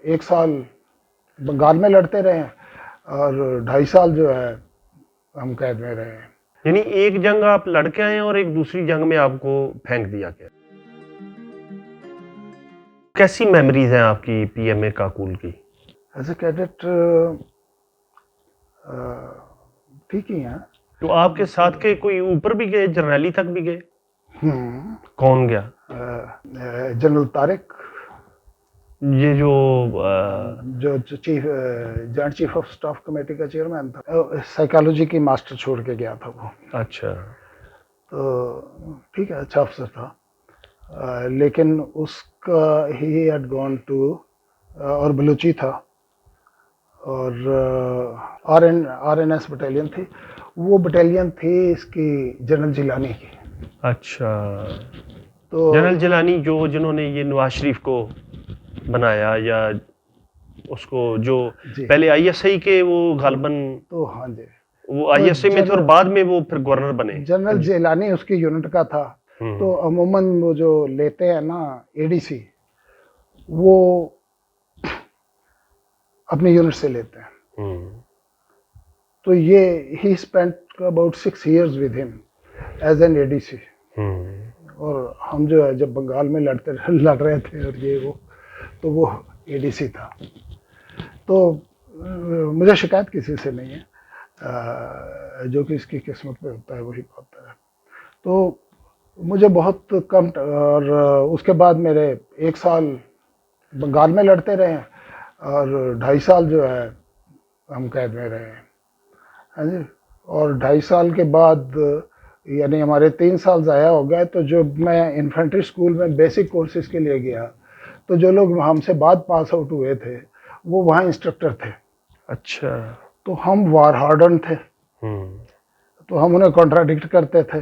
1 साल बंगाल में लड़ते रहे हैं और 2.5 साल जो है हम कैद में रहे हैं। यानी एक जंग आप लड़के आए और एक दूसरी जंग में आपको फेंक दिया गया। कैसी मेमोरीज हैं आपकी पीएमए काकुल की? एज ए कैडेट ठीक ही हैं। तो आपके साथ के कोई ऊपर भी गए, जर्नैली तक भी गए? कौन गया? जनरल तारिक, ये जो जो chief joint chief of staff committee का चेयरमैन था, साइकोलॉजी की मास्टर छोड़ के गया था वो। अच्छा। तो ठीक है, अच्छा अफसर था। लेकिन उसका ही हैड गॉन टू, और बलूची था, और आरएनएस बटालियन थी। वो बटालियन थी इसकी जनरल जिलानी की। अच्छा, तो जनरल जिलानी जिन्होंने ये नवाज शरीफ को बनाया, या उसको जो जी, पहले आईएसआई के वो गालबन, तो हाँ जी, वो तो आईएसआई में थे और बाद में वो फिर गवर्नर बने। जनरल जिलानी उसकी यूनिट का था। तो अमूमन वो जो लेते हैं ना एडीसी, वो अपनी यूनिट से लेते हैं। तो ये he spent about 6 years with him as an ADC. और हम जो है जब बंगाल में लड़ रहे थे और ये वो, तो वो एडीसी था। तो मुझे शिकायत किसी से नहीं है, जो कि इसकी किस्मत पे होता है वही पाता है। तो मुझे बहुत कम, और उसके बाद मेरे 1 साल बंगाल में लड़ते रहे हैं और 2.5 साल जो है हम कैद में रहे हैं। हाँ जी। और 2.5 साल के बाद यानी हमारे 3 साल ज़ाया हो गए। तो जो मैं इन्फेंट्री स्कूल में बेसिक कोर्सेज के लिए गया, तो जो लोग हमसे बाद पास आउट हुए थे वो वहाँ इंस्ट्रक्टर थे। अच्छा। तो हम वार हार्डन थे, तो हम उन्हें कॉन्ट्राडिक्ट करते थे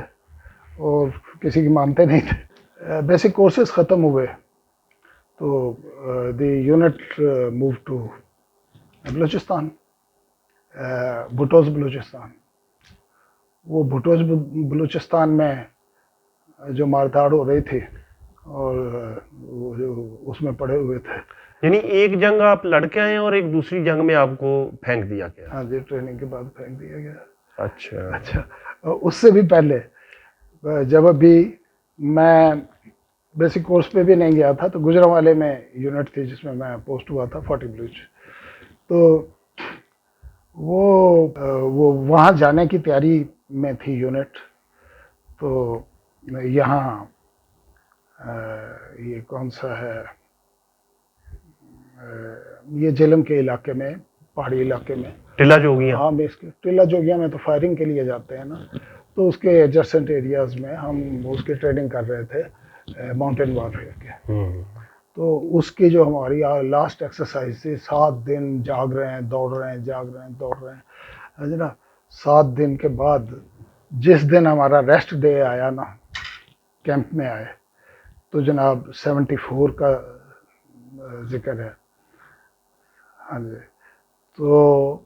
और किसी की मानते नहीं थे। बेसिक कोर्सेज ख़त्म हुए तो the unit move to Balochistan, भुटोस बलूचिस्तान। वो भुटोस बलूचिस्तान में जो मारधाड़ हो रही थी और वो जो उसमें पड़े हुए थे। यानी एक जंग आप लड़के आए और एक दूसरी जंग में आपको फेंक दिया गया। हाँ जी, ट्रेनिंग के बाद फेंक दिया गया। अच्छा। अच्छा, उससे भी पहले जब अभी मैं बेसिक कोर्स पे भी नहीं गया था, तो गुजरांवाले में यूनिट थी जिसमें मैं पोस्ट हुआ था, 40 बलूच। तो वो वहाँ जाने की तैयारी में थी यूनिट। तो यहाँ ये कौन सा है, ये झेलम के इलाके में, पहाड़ी इलाके में, टिल्ला जोगियां। हाँ बेसिकली टिल्ला जोगिया में तो फायरिंग के लिए जाते हैं ना। तो उसके एडजेसेंट एरियाज में हम उसकी ट्रेनिंग कर रहे थे, माउंटेन वॉरफेयर के। तो उसकी जो हमारी लास्ट एक्सरसाइज थी, 7 दिन जाग रहे हैं, दौड़ रहे हैं, जाग रहे हैं, दौड़ रहे हैं, है ना। 7 दिन के बाद जिस दिन हमारा रेस्ट डे आया ना, कैंप में आए, तो जनाब 74 का जिक्र है। हाँ जी। तो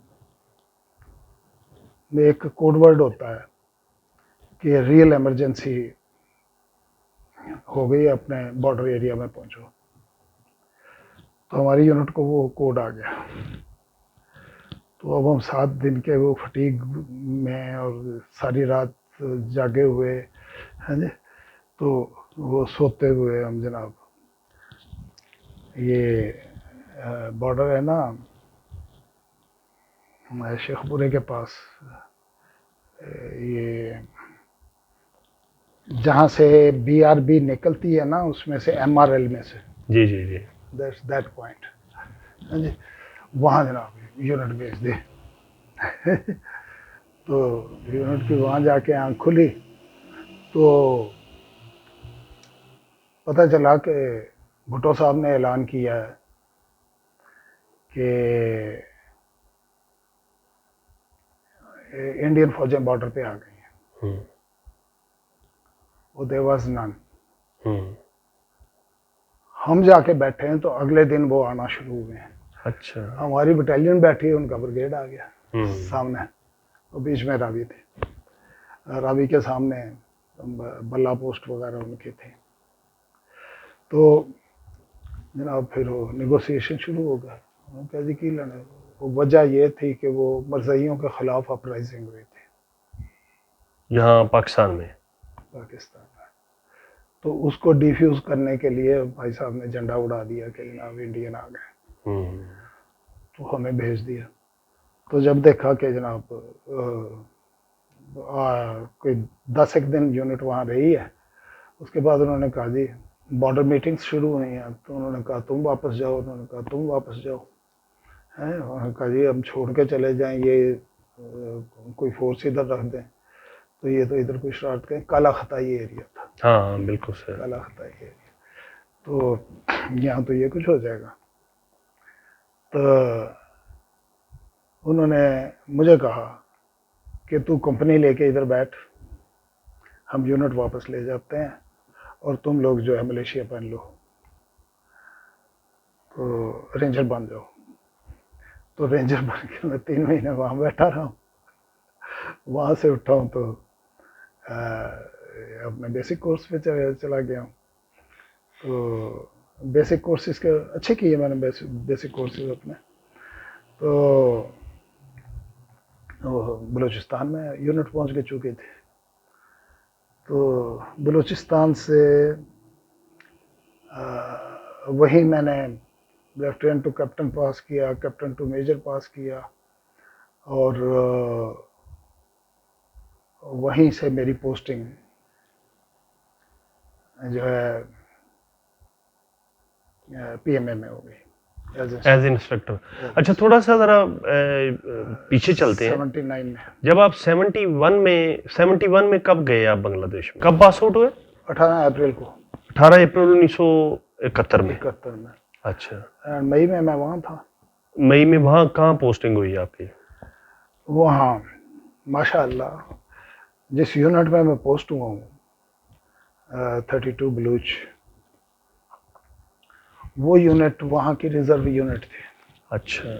एक कोड वर्ड होता है कि रियल इमरजेंसी हो गई, अपने बॉर्डर एरिया में पहुंचो। तो हमारी यूनिट को वो कोड आ गया। तो अब हम 7 दिन के वो फटीग में और सारी रात जागे हुए हैं जी। तो वो सोते हुए हम जनाब, ये बॉर्डर है ना शेखपुरे के पास, ये जहाँ से बीआरबी निकलती है ना, उसमें से एमआरएल में से, जी जी जी, दैट पॉइंट, वहाँ जनाब यूनिट भेज दी। तो यूनिट की वहाँ जाके आँख खुली तो पता चला कि भुट्टो साहब ने ऐलान किया है कि इंडियन फौजें बॉर्डर पे आ गई हैं। वो देयर वाज नन। हम जाके बैठे हैं तो अगले दिन वो आना शुरू हुए हैं। अच्छा। हमारी बटालियन बैठी है, उनका ब्रिगेड आ गया सामने। तो बीच में रावी थे, रावी के सामने बल्ला पोस्ट वगैरह उनके थे। तो जनाब फिर वो नेगोशिएशन शुरू हो गया। उन्होंने कहा जी की लेना, वो वजह ये थी कि वो मरज़इयों के ख़िलाफ़ अपराइजिंग हुई थी यहाँ पाकिस्तान में। पाकिस्तान में। तो उसको डिफ्यूज़ करने के लिए भाई साहब ने झंडा उड़ा दिया कि जनाब इंडियन आ गए, तो हमें भेज दिया। तो जब देखा कि जनाब कोई 10 एक दिन यूनिट वहाँ रही है, उसके बाद उन्होंने कहा जी बॉर्डर मीटिंग्स शुरू हुई हैं, तो उन्होंने कहा तुम वापस जाओ, उन्होंने कहा तुम वापस जाओ, हैं उन्होंने कहा जी हम छोड़ के चले जाएं, ये कोई फोर्स इधर रख दें, तो ये तो इधर कोई शरारत करें। काला खताई एरिया था। हाँ बिल्कुल सर। काला खताई एरिया, तो यहाँ तो ये कुछ हो जाएगा। तो उन्होंने मुझे कहा कि तू कंपनी लेके इधर बैठ, हम यूनिट वापस ले जाते हैं और तुम लोग जो है मलेशिया पहन लो, तो रेंजर बन जाओ। तो रेंजर बन के मैं 3 महीने वहाँ बैठा रहा हूँ। वहाँ से उठा हूँ तो अपने बेसिक कोर्स पे चला गया हूँ। तो बेसिक कोर्सेज के अच्छे किए मैंने, बेसिक कोर्सेज अपने। तो बलूचिस्तान में यूनिट पहुँच के चुके थे। तो बलूचिस्तान से वहीं मैंने लेफ्टिनेंट टू कैप्टन पास किया, कैप्टन टू मेजर पास किया, और वहीं से मेरी पोस्टिंग जो है पीएमए में हो गई एज इंस्ट्रक्टर। अच्छा थोड़ा सा ज़रा पीछे चलते हैं। 79 में। जब आप 71 में कब गए आप बांग्लादेश में, कब पास आउट हुए? 18 अप्रैल को। 18 अप्रैल 1971 में। 71 में। अच्छा, मई में मैं वहाँ था। मई में वहाँ कहाँ पोस्टिंग हुई आपकी? वहाँ माशाअल्लाह जिस यूनिट में मैं पोस्ट हुआ हूँ 32 बलूच, वो यूनिट वहाँ की रिजर्व यूनिट थी। अच्छा,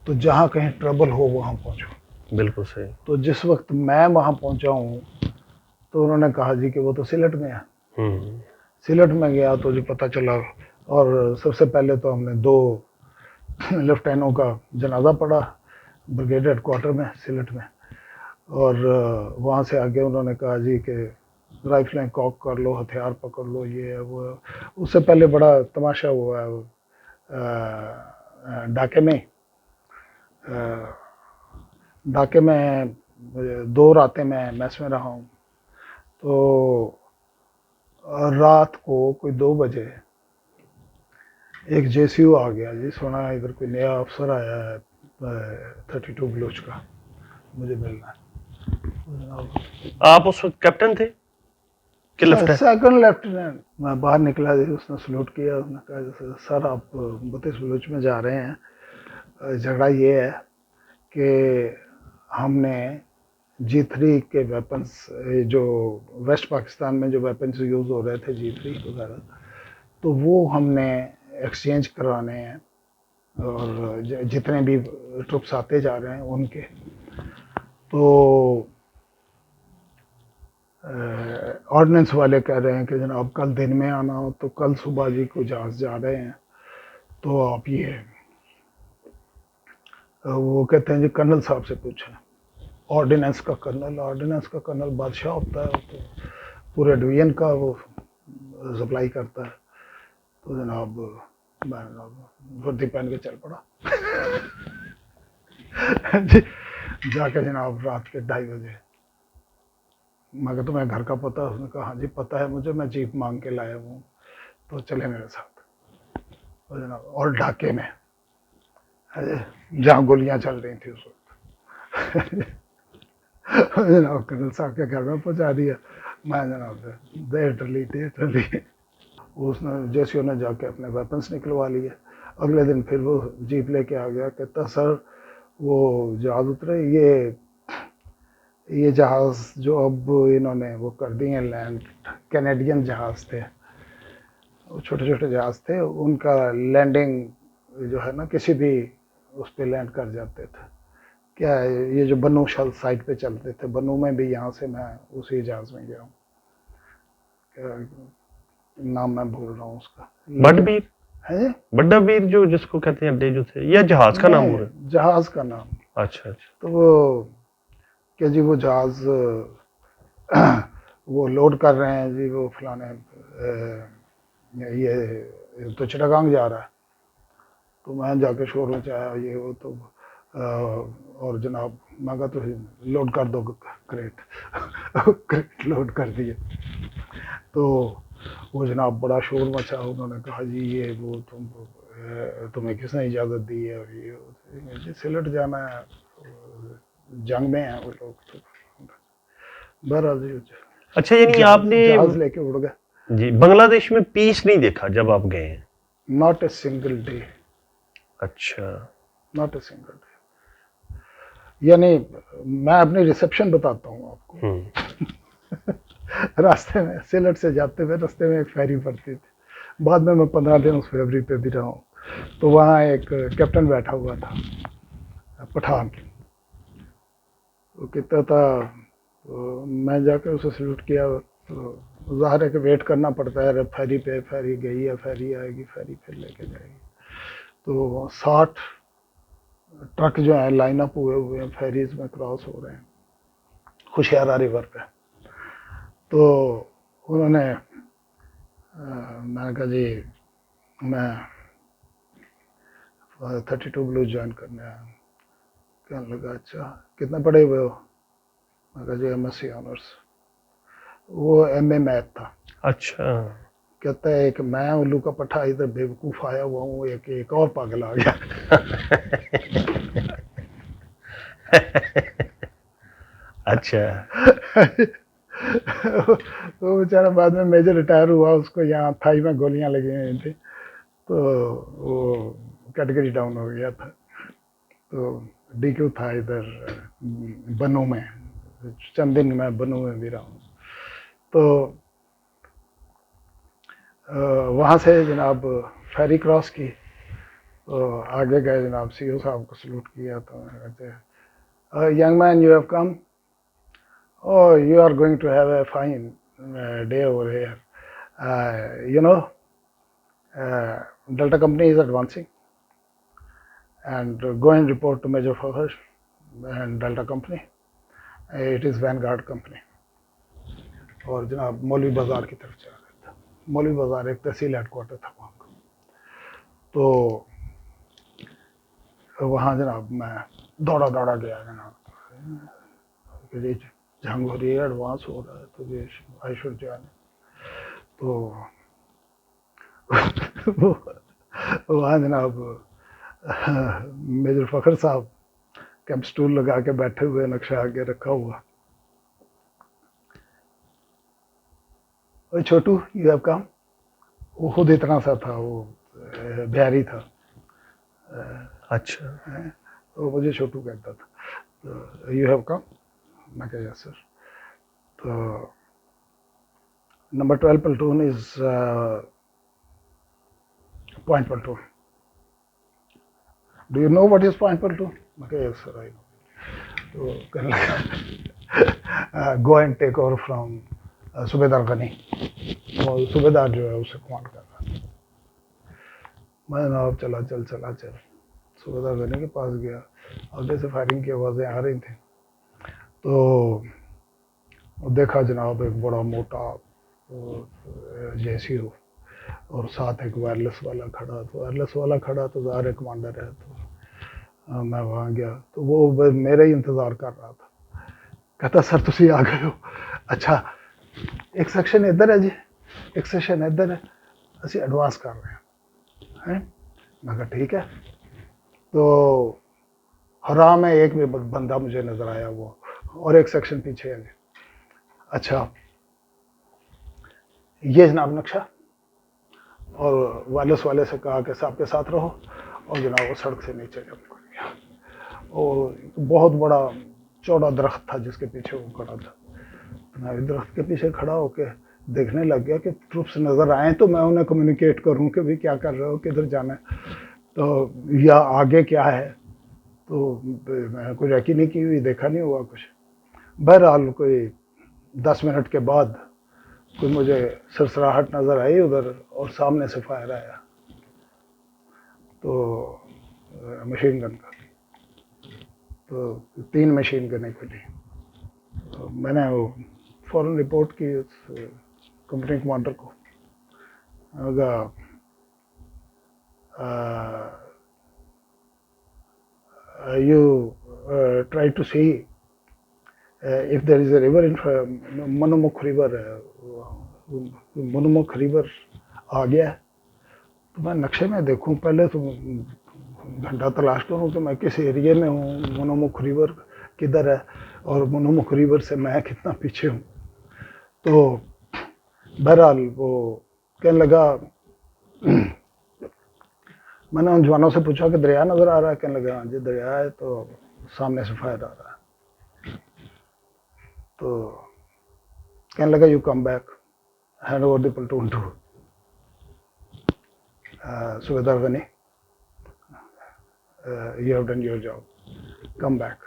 तो जहाँ कहीं ट्रबल हो वहाँ पहुँचो। बिल्कुल सही। तो जिस वक्त मैं वहाँ पहुँचा हूँ तो उन्होंने कहा जी कि वो तो सिलट में है। सिलट में गया तो जी पता चला, और सबसे पहले तो हमने 2 लेफ्टिनेंटों का जनाजा पड़ा ब्रिगेड हेडक्वार्टर में सिलट में, और वहाँ से आगे उन्होंने कहा जी कि राइफलें कॉक कर लो, हथियार पकड़ लो, ये है वो है। उससे पहले बड़ा तमाशा हुआ है ढाके में। ढाके में 2 रातें मैं मेस में रहा हूँ। तो रात को कोई 2 बजे एक जेसीयू आ गया जी, सुना इधर कोई नया अफसर आया है 32 बलूच का, मुझे मिलना है। आप उस वक्त कैप्टन थे कि लेफ्टिनेंट? Second lieutenant. मैं बाहर निकला जी, उसने सलूट किया, उसने कहा सर आप 32 बलूच में जा रहे हैं, झगड़ा ये है कि हमने G3 के वेपन्स, जो वेस्ट पाकिस्तान में जो वेपन्स यूज़ हो रहे थे G3 वगैरह, तो वो हमने एक्सचेंज करवाने हैं, और जितने भी ट्रुप्स आते जा रहे हैं उनके। तो ऑर्डिनेंस वाले कह रहे हैं कि जनाब कल दिन में आना हो, तो कल सुबह जी को जहाज़ जा रहे हैं, तो आप ये वो कहते हैं जी कर्नल साहब से पूछें। ऑर्डिनेंस का कर्नल बादशाह होता है, तो पूरे डिवीजन का वो सप्लाई करता है। तो जनाब मैं वर्दी पहन के चल पड़ा जाके जनाब रात के 2:30 बजे। मैं कहा तुम्हें घर का पता है? उसने कहा हाँ जी पता है मुझे, मैं जीप मांग के लाया हूँ, तो चले मेरे साथ। तो जनाब, और ढाके में जहाँ गोलियाँ चल रही थी उस वक्त जनाब कर्नल साहब के घर में पहुँचा दिया। मैं जनाब देर टली उसने जेसीओ ने जाके अपने वेपन्स निकलवा लिए। अगले दिन फिर वो जीप लेके आ गया, कहता सर वो जहाज़ उतरे, ये जहाज़ जो अब इन्होंने वो कर दिए लैंड, कैनेडियन जहाज़ थे, छोटे छोटे जहाज़ थे, उनका लैंडिंग जो है ना किसी भी उस पर लैंड कर जाते थे। क्या है ये जो बनू शल साइड पे चलते थे, बनू में भी यहाँ से मैं उसी जहाज़ में गया हूँ, नाम मैं भूल रहा हूँ उसका। बटबीर है बड़ा वीर जो जिसको कहते हैं अड्डे जो थे, या जहाज का नाम हो रहा है? जहाज का नाम। अच्छा अच्छा। तो वो क्या जी, वो जहाज वो लोड कर रहे हैं जी, वो फलाने ये तो चिटागांग जा रहा है। तो मैं जाके शोर मचाया ये वो, तो और जनाब मैं कहा तो लोड कर दो क्रेट क्रेट लोड कर दिए। तो वो जनाब बड़ा शोर मचा, उन्होंने कहा जी ये वो तुम्हें किसने इजाज़त दी है, और ये सिलट जाना है, जंग में है वो लोग। तो बहरहाल जी अच्छा, यानी आपने जहाज लेके उड़ गए। जी बांग्लादेश में पीस नहीं देखा जब आप गए हैं? नॉट ए सिंगल डे, अच्छा। Not a single day. यानी मैं अपनी रिसेप्शन बताता हूँ आपको। रास्ते में सिलट से जाते हुए रास्ते में एक फेरी पड़ती थी, बाद में मैं 15 दिन उस फेरी पे भी रहा हूँ। तो वहाँ एक कैप्टन बैठा हुआ था पठान, वो कहता था, तो मैं जाकर उसे सल्यूट किया। तो ज़ाहिर है कि वेट करना पड़ता है फेरी पे, फेरी गई है, फेरी आएगी, फेरी फिर लेके जाएगी। तो 60 ट्रक जो है लाइन अप हुए हुए हैं, फेरीज में क्रॉस हो रहे हैं खुशियारा रिवर पे। तो उन्होंने मैंने कहा जी मैं 32 ब्लू ज्वाइन करने आया। कहने लगा अच्छा कितने पढ़े हुए हो? मैं कहा जी MSc ऑनर्स। वो MA मैथ था। अच्छा। कहता है एक मैं उल्लू का पट्टा इधर बेवकूफ़ आया हुआ हूँ, एक और पागल आ गया। अच्छा। तो बेचारा बाद में मेजर रिटायर हुआ, उसको यहाँ थाई में गोलियां लगी हुई थी, तो वो कैटेगरी डाउन हो गया था। तो DQ था इधर बनू में, चंद दिन मैं बनू में भी रहा हूँ। तो वहाँ से जनाब फेरी क्रॉस की, तो आगे गए जनाब CO साहब को सल्यूट किया। तो कहते young man you have come, oh you are going to have a fine day over here, you know Delta company is advancing, and go and report to Major Fakhr and Delta company, it is Vanguard company। और जनाब मौलवी बाजार की तरफ चला गया था। मौलवी बाजार एक तहसील हेडक्वार्टर था वहाँ का। तो वहाँ जनाब मैं दौड़ा दौड़ा गया जनाब, जंग हो रही है, एडवांस हो रहा है, तो ये आई शुड ज्वाइन। तो वहाँ जनाब मेजर फखर साहब कैंप स्टूल लगा के बैठे हुए, नक्शा आगे रखा हुआ। और छोटू यू हैव कम, वो खुद इतना सा था, वो बिहारी था। अच्छा। तो मुझे छोटू कहता था। तो यू हैव कम, मैं कहा यस सर। तो number 12 platoon is point platoon, do you know what is point platoon? मैं कहा यस सर आई नो। तो कहने लगा go and take over from Subedar Gani, और सूबेदार जो है उसे कमांड कर रहा था। मैं जनाब चला चल सूबेदार गनी के पास गया। आगे से फायरिंग की आवाज़ें आ रही थी। तो देखा जनाब एक बड़ा मोटा JCO और साथ एक वायरलेस वाला खड़ा। तो वायरलेस वाला खड़ा तो ज़ाहिर कमांडर है। तो मैं वहाँ गया तो वो मेरा ही इंतज़ार कर रहा था। कहता सर तुसी आ गए हो, अच्छा एक सेक्शन इधर है जी, एक सेक्शन इधर है, असी एडवांस कर रहे हैं। मैं कहा ठीक है। तो हराम है एक भी बंदा मुझे नज़र आया वो, और एक सेक्शन पीछे है। अच्छा ये जनाब नक्शा, और वायरलेस वाले से कहा कि साहब के साथ रहो, और जनाब वो सड़क से नीचे जंप कर गया। और बहुत बड़ा चौड़ा दरख्त था जिसके पीछे वो खड़ा था। मैं दरख्त के पीछे खड़ा होके देखने लग गया कि ट्रूप्स नज़र आए तो मैं उन्हें कम्युनिकेट करूं कि भाई क्या कर रहे हो, किधर जाना है, तो या आगे क्या है। तो मैं कोई रेकी नहीं की हुई, देखा नहीं हुआ कुछ। बहरहाल कोई 10 मिनट के बाद कोई मुझे सरसराहट नज़र आई उधर, और सामने से फायर आया। तो मशीन गन का, तो 3 मशीन गनें खुली। तो मैंने वो फ़ौरन रिपोर्ट की उस कंपनी कमांडर को, you try to see if there is a river in Monumukh river, Monumukh river आ गया है, तो मैं नक्शे में देखूं, पहले तो घंटा तलाश करूं कि मैं किस एरिया में हूँ, मोनोमुख रिवर किधर है और मोनोमुख रिवर से मैं कितना पीछे हूँ। तो बहरहाल वो कहने लगा, मैंने उन जवानों से पूछा कि दरिया नज़र आ रहा है? कहने लगा हाँ जी दरिया है, तो सामने से फायर आ रहा है। तो कहने लगा you come back, hand over the platoon to Subedar Gani, you have done your job, come back.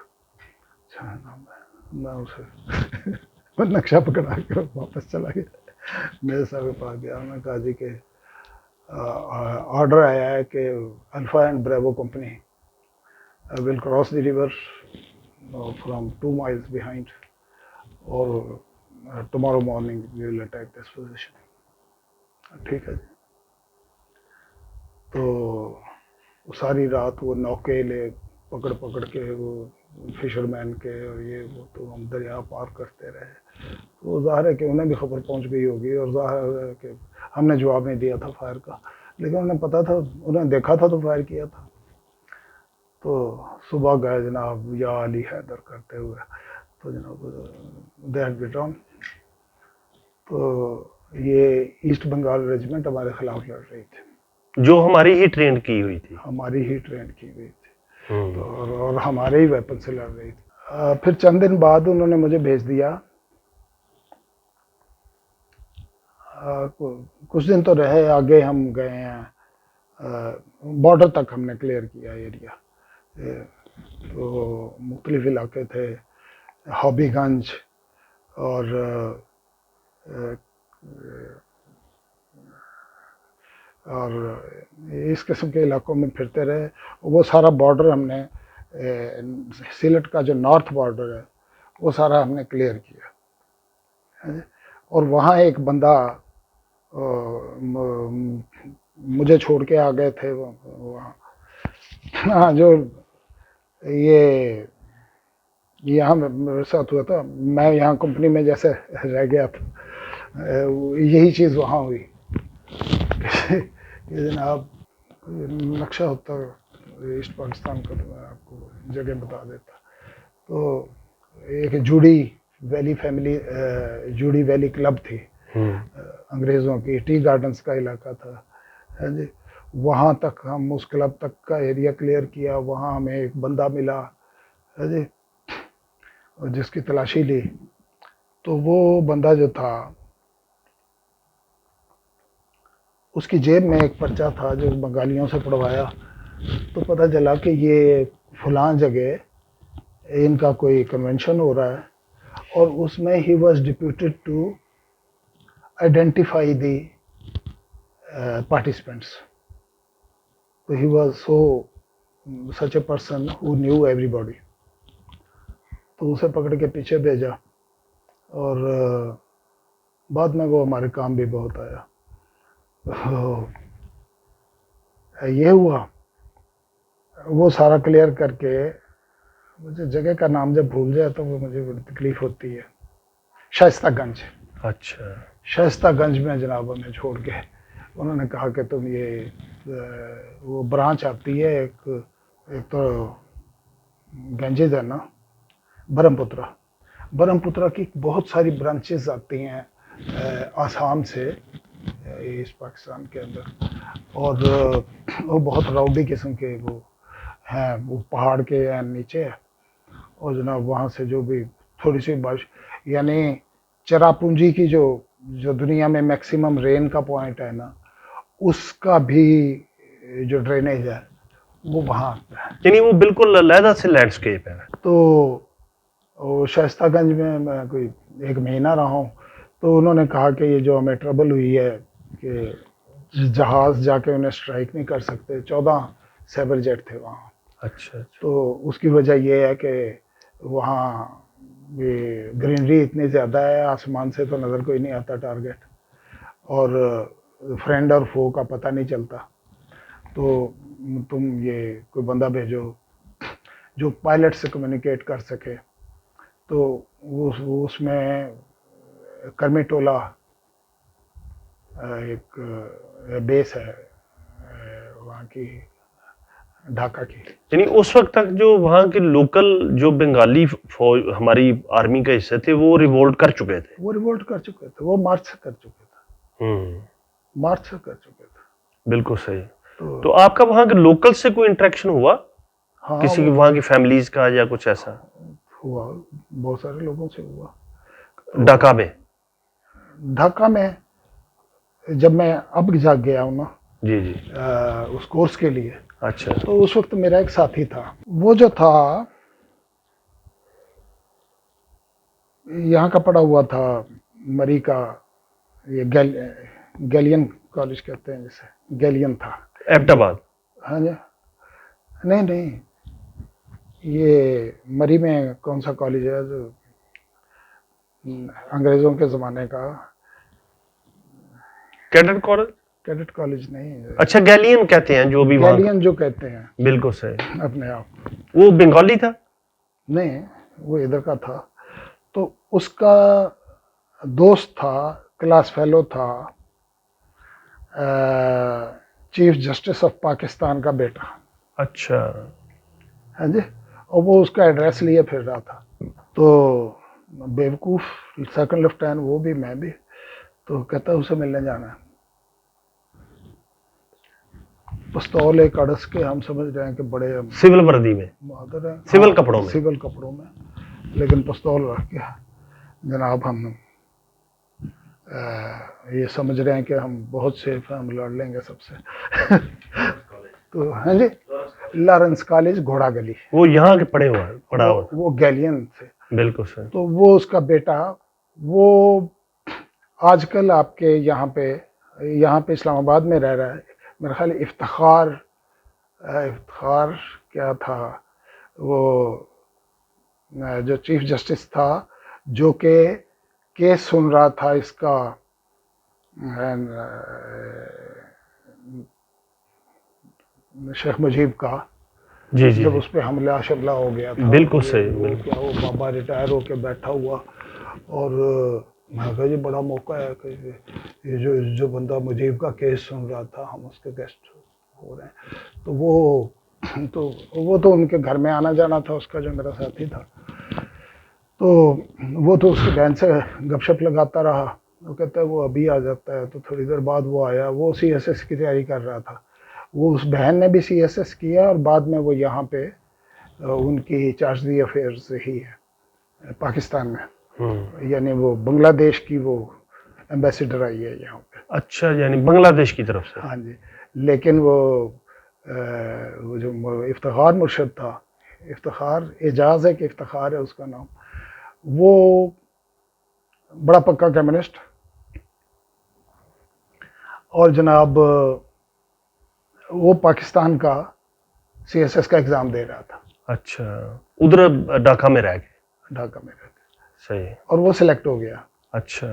मैं उसे मैं नक्शा पकड़ा के वापस चला गया। मेरे साहब के पास गया, मैं कहा जी के ऑर्डर आया है कि alpha and bravo company will cross the river from 2 miles behind और tomorrow morning we will attack this position. ठीक है जी। तो सारी रात वो नौके ले पकड़ पकड़ के वो फिशरमैन के और ये वो, तो हम दरिया पार करते रहे। तो ज़ाहिर है कि उन्हें भी खबर पहुंच गई होगी और ज़ाहिर है कि हमने जवाब नहीं दिया था फायर का, लेकिन उन्हें पता था, उन्हें देखा था तो फायर किया था। तो सुबह गए जनाब या अली हैदर करते हुए, तो जनाब दे हैड रिटर्न। तो ये ईस्ट बंगाल रेजिमेंट हमारे खिलाफ लड़ रही थी, जो हमारी ही ट्रेन की हुई थी, हमारी ही ट्रेन की हुई थी, तो और हमारे ही वेपन से लड़ रही थी। फिर चंद दिन बाद उन्होंने मुझे भेज दिया, कुछ दिन तो रहे, आगे हम गए हैं, बॉर्डर तक हमने क्लियर किया एरिया। तो मुख्तलिफ इलाके थे, हॉबीगंज और इस किस्म के इलाकों में फिरते रहे। वो सारा बॉर्डर हमने, सिलेट का जो नॉर्थ बॉर्डर है वो सारा हमने क्लियर किया। और वहाँ एक बंदा मुझे छोड़ के आ गए थे वहाँ, हाँ, जो ये यहाँ मेरे साथ हुआ था, मैं यहाँ कंपनी में जैसे रह गया था, यही चीज़ वहाँ हुई कि जनाब नक्शा होता ईस्ट पाकिस्तान का, तो मैं आपको जगह बता देता। तो एक Judy Valley family, Judy Valley club थी अंग्रेज़ों की, टी गार्डन्स का इलाका था, है जी। वहाँ तक हम, उस क्लब तक का एरिया क्लियर किया। वहाँ हमें एक बंदा मिला, है जी, और जिसकी तलाशी ली। तो वो बंदा जो था, उसकी जेब में एक पर्चा था जो बंगालियों से पढ़वाया। तो पता चला कि ये फलां जगह इनका कोई कन्वेंशन हो रहा है, और उसमें ही was deputed to identify the participants. तो he was such a person who knew everybody. तो उसे पकड़ के पीछे भेजा, और बाद में वो हमारे काम भी बहुत आया। ये हुआ, वो सारा क्लियर करके, मुझे जगह का नाम जब भूल जाए तो वो मुझे बड़ी तकलीफ होती है। शाइस्तागंज। अच्छा। शाइस्तागंज में जनाब हमें छोड़ के उन्होंने कहा कि तुम ये वो ब्रांच आती है, एक तो गंजेज है ना, ब्रह्मपुत्रा की बहुत सारी ब्रांचेस आती हैं आसाम से ईस्ट पाकिस्तान के अंदर, और वो बहुत राउडी किस्म के वो हैं, वो पहाड़ के नीचे है। और जनाब वहाँ से जो भी थोड़ी सी बारिश, यानी चरापूंजी की जो दुनिया में मैक्सिमम रेन का पॉइंट है ना, उसका भी जो ड्रेनेज है वो वहाँ आता है। यानी वो बिल्कुल अलहदा से लैंडस्केप है। तो शाइस्तागंज में मैं कोई 1 महीना रहा हूँ। तो उन्होंने कहा कि ये जो हमें ट्रबल हुई है कि जहाज़ जाके उन्हें स्ट्राइक नहीं कर सकते, 14 साइबर जेट थे वहाँ। अच्छा अच्छा। तो उसकी वजह ये है कि वहाँ ये ग्रीनरी इतनी ज़्यादा है, आसमान से तो नज़र कोई नहीं आता टारगेट, और फ्रेंड और फो का पता नहीं चलता। तो तुम ये कोई बंदा भेजो जो पायलट से कम्युनिकेट कर सके, तो उसमें करमिटोला एक बेस है वहाँ की, ढाका की। यानी उस वक्त तक जो वहाँ के लोकल जो बंगाली फौज हमारी आर्मी के हिस्से थे वो रिवोल्ट कर चुके थे। वो रिवोल्ट कर चुके थे, वो मार्च से कर चुके थे, मार्च से कर चुके थे। बिल्कुल सही। तो आपका वहाँ के लोकल से कोई इंटरेक्शन हुआ? हाँ, किसी की वहाँ की फैमिलीज का या कुछ ऐसा? हुआ, बहुत सारे लोगों से हुआ। ढाका में? ढाका में जब मैं अब जा गया हूँ ना, जी जी। उस कोर्स के लिए, अच्छा। तो उस वक्त मेरा एक साथी था, वो जो था यहाँ का पढ़ा हुआ था, मरी का, ये गैलियन कॉलेज कहते हैं जिसे, गैलियन था एबटाबाद? हाँ जी, नहीं नहीं, ये मरी में कौन सा कॉलेज है जो अंग्रेजों के ज़माने का? Cadet college? कैडेट कॉलेज नहीं, अच्छा, गैलियन कहते हैं जो भी वहाँ। गैलियन जो कहते हैं बिल्कुल सही। अपने आप। वो बंगाली था? नहीं, वो इधर का था। तो उसका दोस्त था, क्लास फेलो था, चीफ जस्टिस ऑफ पाकिस्तान का बेटा। अच्छा। हाँ जी, और वो उसका एड्रेस लिए फिर रहा था। तो बेवकूफ़ सेकंड लेफ्टिनेंट, वो भी मैं भी, तो कहता उसे मिलने जाना है। पिस्तौल एक अड़स के, हम समझ रहे हैं कि बड़े सिविल वर्दी में? बहादुर हैं, सिविल हाँ, कपड़ों में? सिविल कपड़ों में, लेकिन पिस्तौल रख के, जनाब हम ये समझ रहे हैं कि हम बहुत सेफ हैं, हम लड़ लेंगे सबसे। तो हाँ जी, लॉरेंस कॉलेज, घोड़ा गली, वो यहाँ के पढ़ा हुआ? वो गैलियन से। बिल्कुल सर। तो वो उसका बेटा, वो आजकल आपके यहाँ पे इस्लामाबाद में रह रहा है मेरा ख्याल। इफ्तिखार क्या था वो, जो चीफ जस्टिस था, जो कि केस सुन रहा था इसका, शेख मुजीब का, जी जी। जब उस पर हमला शमला हो गया था। बिल्कुल सही, वो बिल्कुल। क्या, वो बाबा रिटायर होके बैठा हुआ, और मैं कहा ये बड़ा मौका है कि ये जो बंदा मुजीब का केस सुन रहा था, हम उसके गेस्ट हो रहे हैं। तो वो तो उनके घर में आना जाना था उसका, जो मेरा साथी था। तो वो तो उसकी बहन से गपशप लगाता रहा। वो कहता है वो अभी आ जाता है। तो थोड़ी देर बाद वो आया, वो CSS की तैयारी कर रहा था। वो उस बहन ने भी CSS किया, और बाद में वो यहाँ पे उनकी चार्ज दी अफेयर्स ही है पाकिस्तान में, यानी वो बांग्लादेश की वो एम्बेसडर आई है यहाँ पे। अच्छा, यानी बांग्लादेश की तरफ से? हाँ जी, लेकिन वो जो इफ्तिखार मुर्शद था, इफ्तिखार एजाज है कि इफ्तिखार है उसका नाम, वो बड़ा पक्का कम्युनिस्ट, और जनाब वो पाकिस्तान का CSS का एग्ज़ाम दे रहा था। अच्छा, उधर ढाका में रह के? ढाका में रह के। सही। और वो सिलेक्ट हो गया। अच्छा।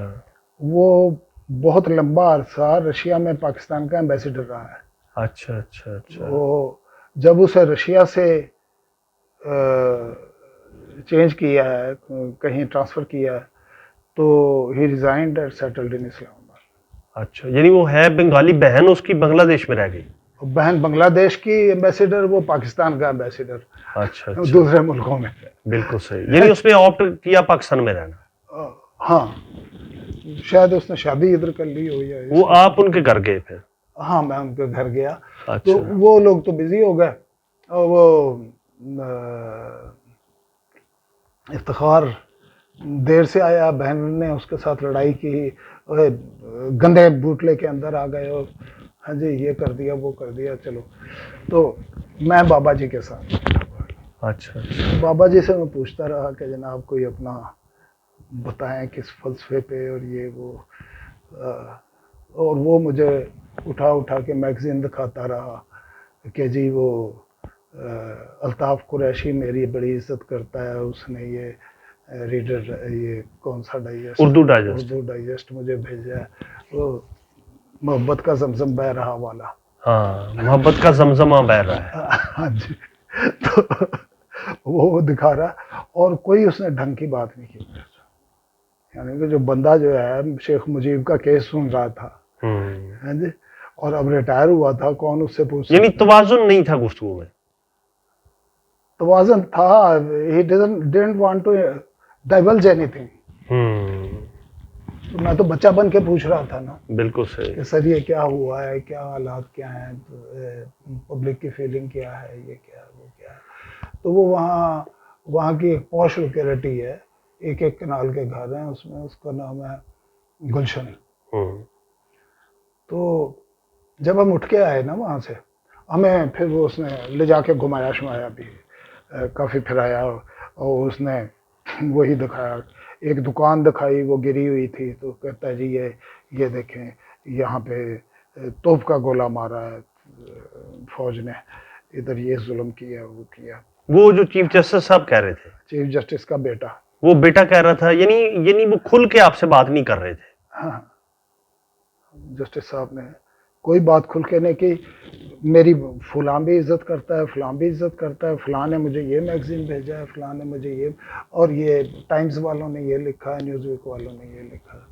वो बहुत लंबा अरसा रशिया में पाकिस्तान का एम्बेसडर रहा है। अच्छा अच्छा अच्छा। वो जब उसे रशिया से चेंज किया है, कहीं ट्रांसफ़र किया है, तो he resigned and settled in Islamabad. अच्छा, यानी वो है बंगाली, बहन उसकी बांग्लादेश में रह गई? बहन बांग्लादेश की एम्बेसडर, वो पाकिस्तान का एम्बेसडर। अच्छा अच्छा। दूसरे मुल्कों में। बिल्कुल सही, यानी उसने ऑप्ट किया पाकिस्तान में रहना? हाँ, शायद उसने शादी इधर कर ली हो, या वो आप उनके घर गए फिर? हाँ, मैं उनके घर गया। अच्छा। तो वो लोग तो बिजी हो गए, और वो इफ्तिखार देर से आया, बहन ने उसके साथ लड़ाई की, गंदे बूट लेके अंदर आ गए, और हाँ जी ये कर दिया वो कर दिया। चलो, तो मैं बाबा जी के साथ, अच्छा अच्छा। बाबा जी से मैं पूछता रहा कि जनाब कोई अपना बताएं किस फलसफे पे, और ये वो, और वो मुझे उठा के मैगजीन दिखाता रहा कि जी वो अल्ताफ़ कुरैशी मेरी बड़ी इज्जत करता है, उसने ये रीडर ये कौन सा डाइजेस्ट, उर्दू डाइजेस्ट मुझे भेजा है, वो मोहब्बत का जमजम बह रहा वाला। हाँ, मोहब्बत का जमजमा बह रहा है। हाँ जी। तो वो दिखा रहा, और कोई उसने ढंग की बात नहीं की। यानी कि जो बंदा जो है शेख मुजीब का केस सुन रहा था, हाँ जी, और अब रिटायर हुआ था, कौन उससे पूछ, यानी तवाजुन नहीं था गुफ्तगू में। तवाज़ुन था, he didn't want to divulge anything। तो मैं तो बच्चा बन के पूछ रहा था ना, बिल्कुल सही कि सर ये क्या हुआ है, क्या हालात क्या हैं, पब्लिक की फीलिंग क्या है, ये क्या है, वो क्या है। तो वो वहाँ की एक पॉश लोकेलिटी है, एक एक कनाल के घर हैं उसमें, उसका नाम है गुलशन। तो जब हम उठ के आए ना वहाँ से, हमें फिर वो उसने ले जाके घुमाया शुमाया भी, काफ़ी फिराया, और उसने वही दिखाया, एक दुकान दिखाई वो गिरी हुई थी, तो कहता है जी ये देखें, यहाँ पे तोप का गोला मारा है फौज ने, इधर ये जुल्म किया वो किया। वो जो चीफ जस्टिस साहब कह रहे थे, चीफ जस्टिस का बेटा, वो बेटा कह रहा था, यानी वो खुल के आपसे बात नहीं कर रहे थे। हाँ, जस्टिस साहब ने कोई बात खुल के नहीं की। मेरी फलां भी इज्जत करता है, फलां भी इज्जत करता है, फलां ने मुझे ये मैगजीन भेजा है, फलां ने मुझे ये, और ये टाइम्स वालों ने ये लिखा है, न्यूज़वीक वालों ने ये लिखा है।